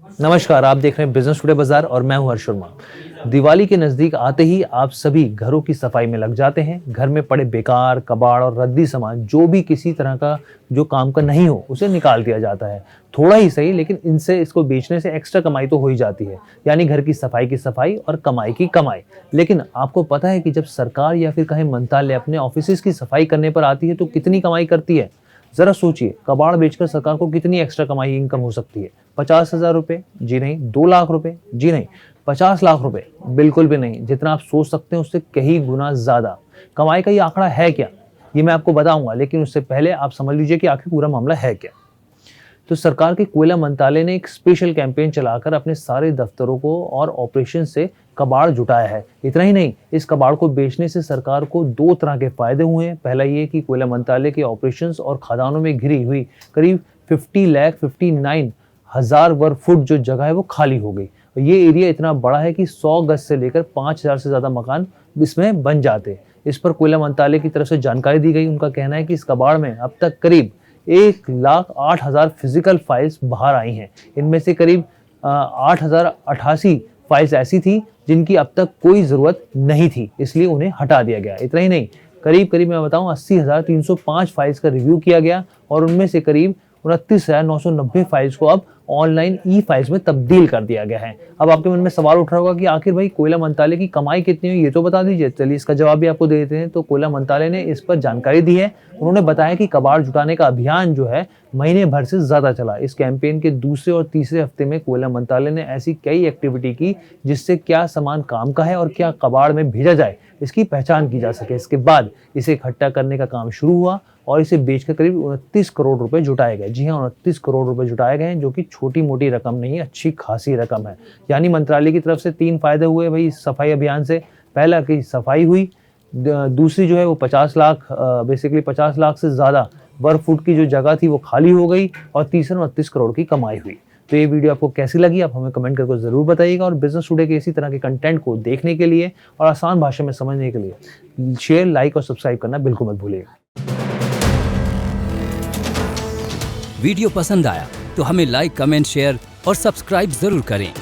नमस्कार, आप देख रहे हैं बिजनेस टुडे बाजार और मैं हूं हर्ष शर्मा। दिवाली के नजदीक आते ही आप सभी घरों की सफाई में लग जाते हैं। घर में पड़े बेकार कबाड़ और रद्दी सामान जो भी किसी तरह का जो काम का नहीं हो उसे निकाल दिया जाता है। थोड़ा ही सही, लेकिन इनसे इसको बेचने से एक्स्ट्रा कमाई तो हो ही जाती है, यानी घर की सफाई और कमाई की कमाई। लेकिन आपको पता है कि जब सरकार या फिर कहीं मंत्रालय अपने ऑफिस की सफाई करने पर आती है तो कितनी कमाई करती है। जरा सोचिए, कबाड़ बेचकर सरकार को कितनी एक्स्ट्रा कमाई इनकम हो सकती है। 50,000 रुपए? जी नहीं। 2 लाख रुपए? जी नहीं। 50 लाख रुपए? बिल्कुल भी नहीं। जितना आप सोच सकते हैं उससे कई गुना ज्यादा कमाई का ये आंकड़ा है क्या, ये मैं आपको बताऊंगा, लेकिन उससे पहले आप समझ लीजिए कि आखिर पूरा मामला है क्या। तो सरकार के कोयला मंत्रालय ने एक स्पेशल कैंपेन चलाकर अपने सारे दफ्तरों को और ऑपरेशन से कबाड़ जुटाया है। इतना ही नहीं, इस कबाड़ को बेचने से सरकार को 2 तरह के फायदे हुए हैं। पहला ये कि कोयला मंत्रालय के ऑपरेशंस और खदानों में घिरी हुई करीब 50,59,000 वर्ग फुट जो जगह है वो खाली हो गई। ये एरिया इतना बड़ा है कि 100 गज से लेकर 5,000 से ज्यादा मकान इसमें बन जाते। इस पर कोयला मंत्रालय की तरफ से जानकारी दी गई। उनका कहना है कि इस कबाड़ में अब तक करीब 1,08,000 फिजिकल फाइल्स बाहर आई हैं। इनमें से करीब 8,088 फाइल्स ऐसी थी जिनकी अब तक कोई ज़रूरत नहीं थी, इसलिए उन्हें हटा दिया गया। इतना ही नहीं, करीब मैं बताऊं 80,305 फाइल्स का रिव्यू किया गया और उनमें से करीब 29,990 फाइल्स को अब ऑनलाइन ई फाइल्स में तब्दील कर दिया गया है। अब आपके मन में सवाल उठ रहा होगा कि आखिर भाई कोयला मंत्रालय की कमाई कितनी हुई, ये तो बता दीजिए। चलिए इसका जवाब भी आपको दे देते हैं। तो कोयला मंत्रालय ने इस पर जानकारी दी है। उन्होंने बताया कि कबाड़ जुटाने का अभियान जो है महीने भर से ज्यादा चला। इस कैंपेन के दूसरे और तीसरे हफ्ते में कोयला मंत्रालय ने ऐसी कई एक्टिविटी की जिससे क्या सामान काम का है और क्या कबाड़ में भेजा जाए इसकी पहचान की जा सके। इसके बाद इसे इकट्ठा करने का काम शुरू हुआ और इसे बेचकर करीब 29 करोड़ रुपए जुटाए गए। जी हाँ, 29 करोड़ रुपए जुटाए गए हैं, जो कि छोटी मोटी रकम नहीं है, अच्छी खासी रकम है। यानी मंत्रालय की तरफ से 3 फायदे हुए भाई इस सफाई अभियान से। पहला कि सफाई हुई, दूसरी जो है वो 50 लाख बेसिकली 50 लाख से ज़्यादा वर्ग फुट की जो जगह थी वो खाली हो गई, और तीसरा 29 करोड़ की कमाई हुई। तो ये वीडियो आपको कैसी लगी आप हमें कमेंट करके ज़रूर बताइएगा। और बिजनेस टुडे के इसी तरह के कंटेंट को देखने के लिए और आसान भाषा में समझने के लिए शेयर, लाइक और सब्सक्राइब करना बिल्कुल मत भूलिएगा। वीडियो पसंद आया तो हमें लाइक, कमेंट, शेयर और सब्सक्राइब जरूर करें।